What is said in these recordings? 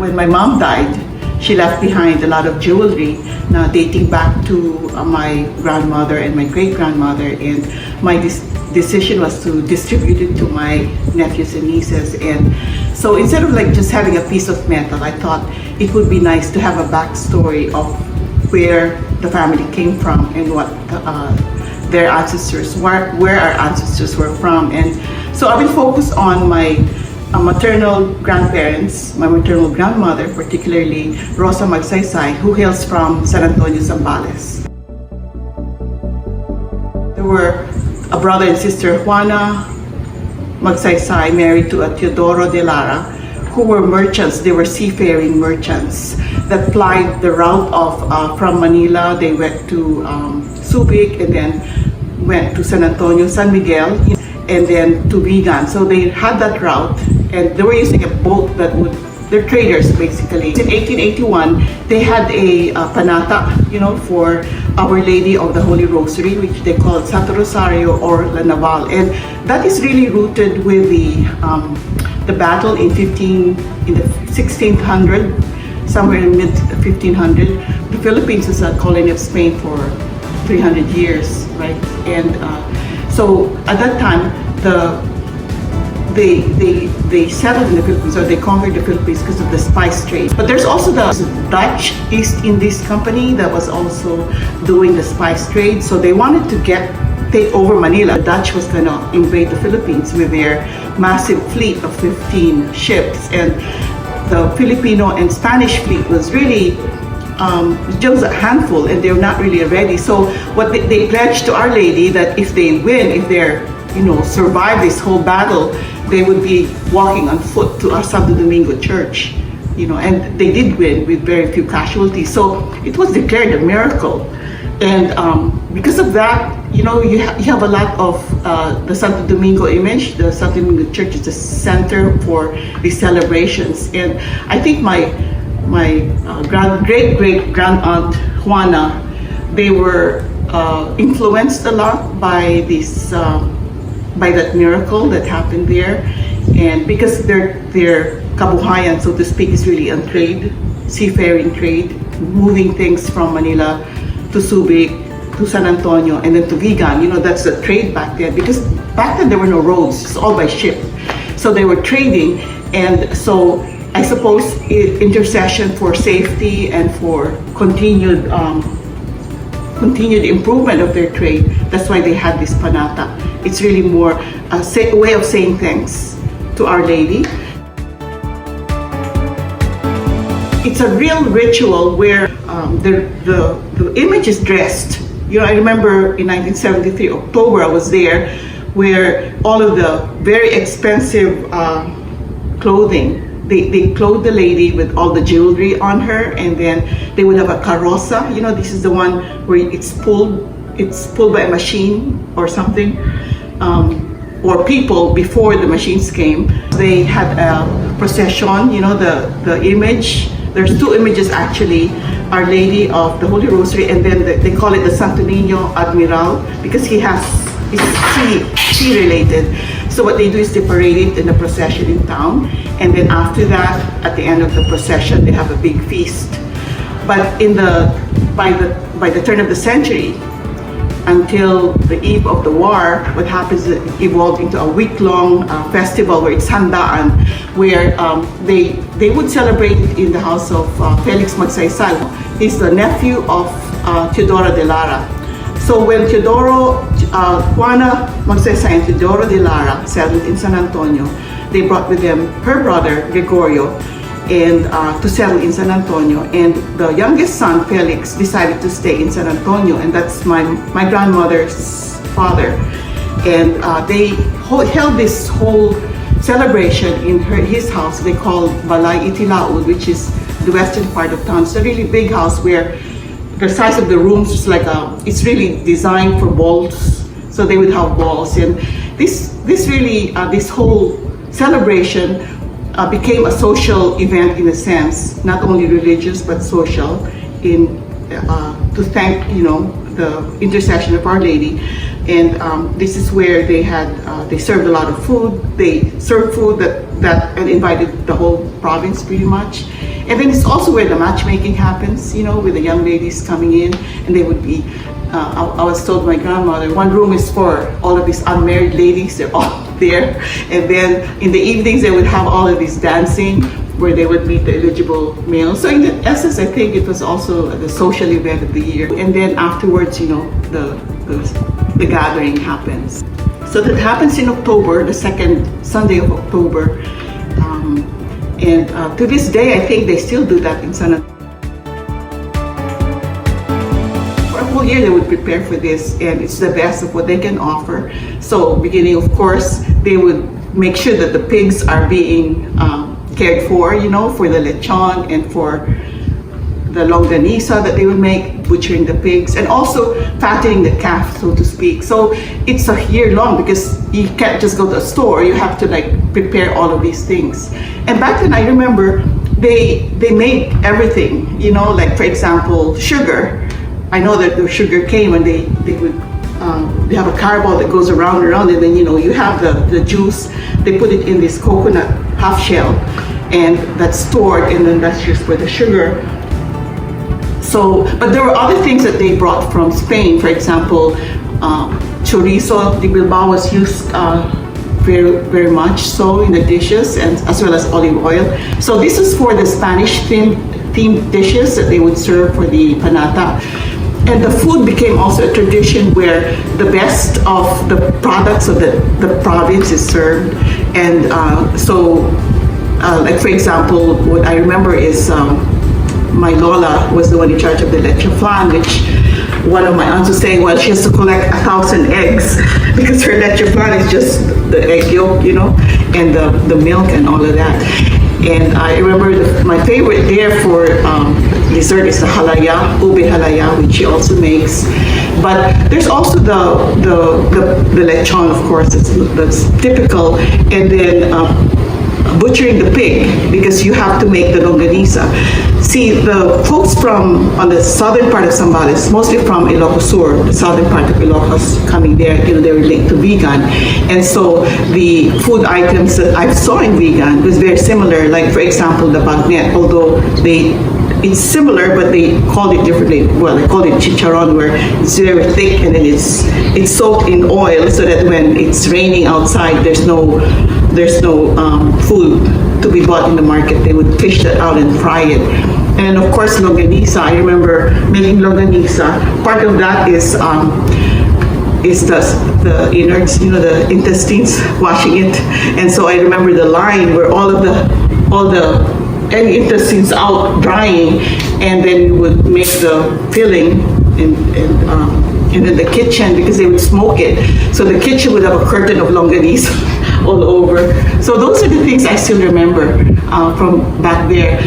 When my mom died, she left behind a lot of jewelry now dating back to my grandmother and my great-grandmother, and my decision was to distribute it to my nephews and nieces. And so instead of like just having a piece of metal, I thought it would be nice to have a backstory of where the family came from and what their ancestors, where our ancestors were from. And so I will focus on my maternal grandparents, my maternal grandmother, particularly Rosa Magsaysay, who hails from San Antonio, Zambales. There were a brother and sister, Juana Magsaysay, married to a Teodoro de Lara, who were merchants. They were seafaring merchants that plied the route of from Manila. They went to Subic and then went to San Antonio, San Miguel, and then to Vigan. So they had that route, and they were using a boat that would, they're traders basically. In 1881, they had a Panata, for Our Lady of the Holy Rosary, which they called Santo Rosario or La Naval. And that is really rooted with the battle in the 1600, somewhere in mid 1500. The Philippines was a colony of Spain for 300 years, right? And so at that time, they settled in the Philippines, or they conquered the Philippines because of the spice trade. But there's also the Dutch East Indies Company that was also doing the spice trade. So they wanted to take over Manila. The Dutch was going to invade the Philippines with their massive fleet of 15 ships, and the Filipino and Spanish fleet was really just a handful, and they're not really ready. So what they pledged to Our Lady that if they win, if they're survive this whole battle, they would be walking on foot to our Santo Domingo church, and they did win with very few casualties. So it was declared a miracle, and because of that, you have a lot of the Santo Domingo image. The Santo Domingo church is the center for these celebrations, and I think my great-great-grand aunt Juana, they were influenced a lot by this by that miracle that happened there, and because their kabuhayan, so to speak, is really on trade, seafaring trade, moving things from Manila to Subic, to San Antonio, and then to Vigan. That's the trade back then, because back then there were no roads, it's all by ship. So they were trading, and so I suppose intercession for safety and for continued improvement of their trade. That's why they had this Panata. It's really more a way of saying thanks to Our Lady. It's a real ritual where the image is dressed. I remember in 1973, October, I was there, where all of the very expensive clothing, they clothed the lady with all the jewelry on her, and then they would have a carroza. This is the one where it's pulled by a machine or something, or people before the machines came. They had a procession, the image. There's two images actually, Our Lady of the Holy Rosary, and then they call it the Santo Niño Admiral, because he's sea related. So what they do is they parade it in a procession in town, and then after that, at the end of the procession, they have a big feast. But by the turn of the century, until the eve of the war, what happens is it evolved into a week-long festival where it's handaan, where they would celebrate it in the house of Felix Magsaysay. He's the nephew of Teodoro de Lara. So when Juana Magsaysay and Teodoro de Lara settled in San Antonio, they brought with them her brother Gregorio, and to settle in San Antonio. And the youngest son, Felix, decided to stay in San Antonio, and that's my grandmother's father. And they held this whole celebration in his house. They call Balay Itilaud, which is the western part of town. It's a really big house where the size of the rooms is like it's really designed for balls. So they would have balls, and this whole celebration became a social event in a sense, not only religious but social, to thank the intercession of Our Lady. And this is where they served a lot of food. They served food that and invited the whole province pretty much. And then it's also where the matchmaking happens, with the young ladies coming in, and they would be, I was told by my grandmother, one room is for all of these unmarried ladies, they're all there. And then in the evenings, they would have all of these dancing where they would meet the eligible males. So in the essence, I think it was also the social event of the year. And then afterwards, the gathering happens. So that happens in October, the second Sunday of October. And to this day, I think they still do that in San Antonio. For a whole year, they would prepare for this, and it's the best of what they can offer. So beginning, of course, they would make sure that the pigs are being cared for, for the lechon and for the longanisa that they would make, butchering the pigs, and also fattening the calf, so to speak. So it's a year long because you can't just go to a store. You have to prepare all of these things. And back then, I remember they made everything. For example, sugar. I know that the sugar cane when they would. They have a carabao that goes around and around, and then you have the juice. They put it in this coconut half shell, and that's stored, and then that's just for the sugar. So, but there were other things that they brought from Spain. For example, chorizo de Bilbao was used very, very much so in the dishes, and as well as olive oil. So this is for the Spanish themed dishes that they would serve for the Panata. And the food became also a tradition where the best of the products of the province is served. And for example, what I remember is my Lola was the one in charge of the leche flan, which one of my aunts was saying, well, she has to collect 1,000 eggs because her leche flan is just the egg yolk, and the milk and all of that. And I remember my favorite there for dessert is the halaya, ube halaya, which she also makes. But there's also the lechon, of course, that's typical. And then butchering the pig, because you have to make the longanisa. See, the folks on the southern part of Zambales, mostly from Ilocos Sur, the southern part of Ilocos, coming there, they relate to vegan. And so the food items that I saw in vegan was very similar, like for example, the bagnet, although it's similar, but they call it differently. Well, they call it chicharron, where it's very thick and then it's soaked in oil, so that when it's raining outside, there's no food to be bought in the market. They would fish that out and fry it. And of course, longanisa. I remember making longanisa. Part of that is the innards, the intestines, washing it. And so I remember the line where all the intestines out drying, and then we would make the filling in the kitchen, because they would smoke it. So the kitchen would have a curtain of longanisa all over. So those are the things I still remember from back there.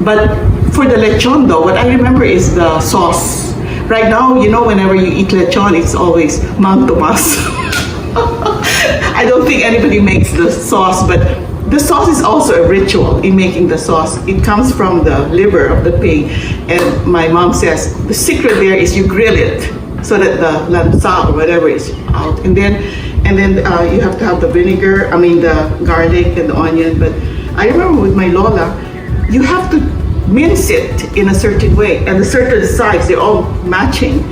But for the lechon though, what I remember is the sauce. Right now, whenever you eat lechon, it's always Mang Tomas. I don't think anybody makes the sauce, but the sauce is also a ritual in making the sauce. It comes from the liver of the pig, and my mom says the secret there is you grill it so that the lansa or whatever is out, and then you have to have the the garlic and the onion. But I remember with my Lola, you have to mince it in a certain way, and the certain size, they're all matching,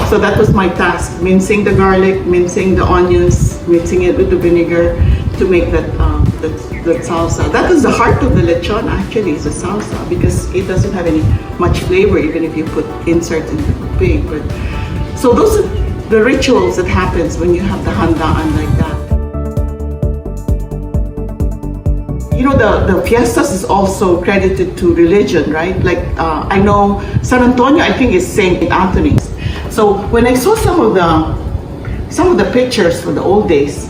So that was my task, mincing the garlic, mincing the onions, mincing it with the vinegar to make that salsa. That is the heart of the lechon, actually, is the salsa, because it doesn't have any much flavor, even if you put inserts into the pig. But so those are the rituals that happens when you have the handaan like that. The fiestas is also credited to religion, right? I know San Antonio, I think, is Saint Anthony's. So when I saw some of the pictures from the old days,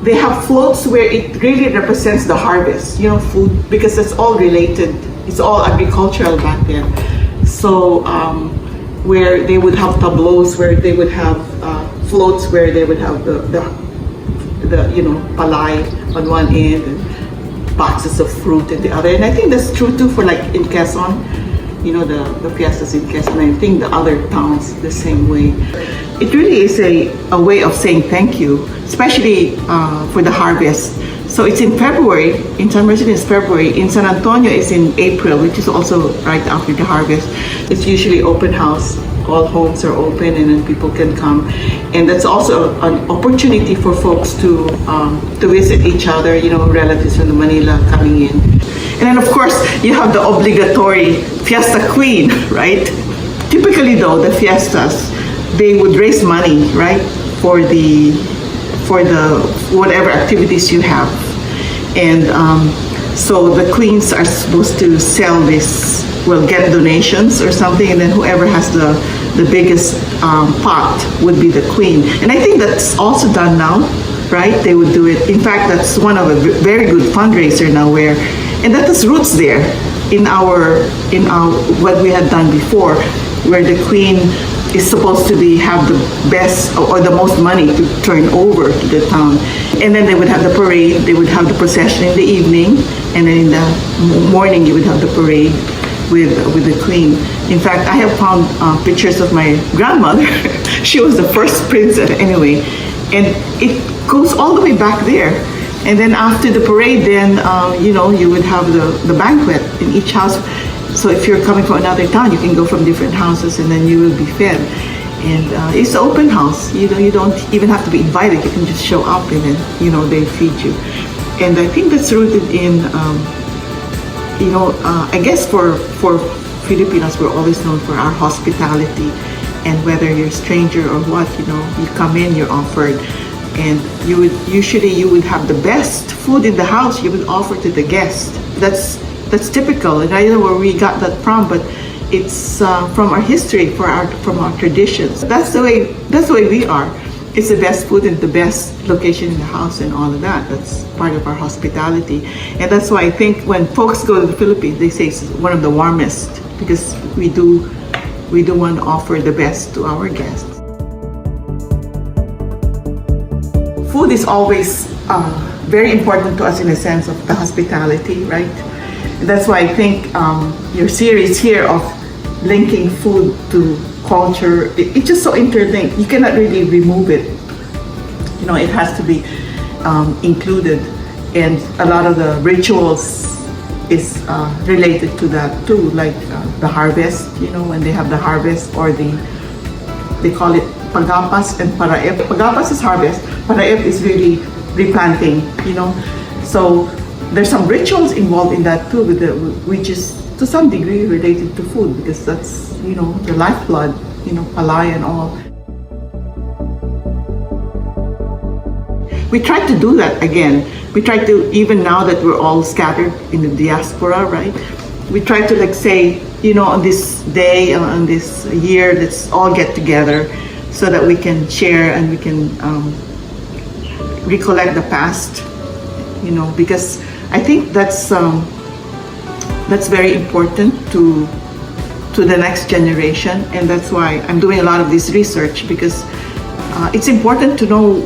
they have floats where it really represents the harvest, food, because it's all related. It's all agricultural back then. So where they would have tableaus, where they would have floats, where they would have the palay on one end, and boxes of fruit in the other. And I think that's true too for in Quezon, the fiestas in Quezon. I think the other towns the same way. It really is a way of saying thank you, especially for the harvest. So it's in February. In San Bernardino it's February. In San Antonio it's in April, which is also right after the harvest. It's usually open house. All homes are open and then people can come. And that's also an opportunity for folks to visit each other, relatives from Manila coming in. And then of course, you have the obligatory fiesta queen, right? Typically though, the fiestas, they would raise money, right? For the whatever activities you have. And so the queens are supposed to sell this, get donations or something, and then whoever has the biggest pot would be the queen. And I think that's also done now, right? They would do it. In fact, that's one of a very good fundraiser now and that is roots there in our what we had done before, where the queen is supposed to have the best or the most money to turn over to the town. And then they would have the parade, they would have the procession in the evening, and then in the morning you would have the parade with the queen. In fact, I have found pictures of my grandmother. She was the first princess anyway, and it goes all the way back there. And then after the parade, then you would have the banquet in each house. So if you're coming from another town, you can go from different houses and then you will be fed. And it's an open house. You don't even have to be invited. You can just show up and then, they feed you. And I think that's rooted in, I guess for Filipinos, we're always known for our hospitality. And whether you're a stranger or what, you come in, you're offered. And you would have the best food in the house you would offer to the guest. That's typical, and I don't know where we got that from, but it's from our history, from our traditions. That's the way we are. It's the best food and the best location in the house and all of that. That's part of our hospitality, and that's why I think when folks go to the Philippines, they say it's one of the warmest because we do want to offer the best to our guests. Food is always very important to us in a sense of the hospitality, right? That's why I think your series here of linking food to culture, it's just so interlinked. You cannot really remove it. It has to be included, and a lot of the rituals is related to that too, like the harvest. When they have the harvest, or they call it pagapas and paraep. Pagapas is harvest. Paraep is really replanting. So there's some rituals involved in that too, which is to some degree related to food, because that's the lifeblood, palay and all. We try to do that again. We try to, even now that we're all scattered in the diaspora, right? We try to say, on this day, on this year, let's all get together so that we can share and we can recollect the past, because I think that's very important to the next generation, and that's why I'm doing a lot of this research, because it's important to know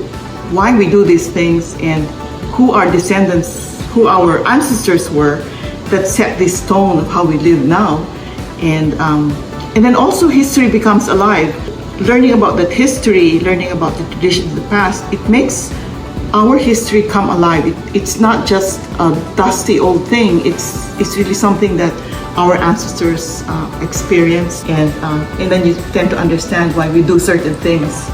why we do these things and who our descendants, who our ancestors were that set this tone of how we live now, and then also history becomes alive. Learning about that history, learning about the traditions of the past, it makes our history come alive. It's not just a dusty old thing. It's really something that our ancestors experienced, and then you tend to understand why we do certain things.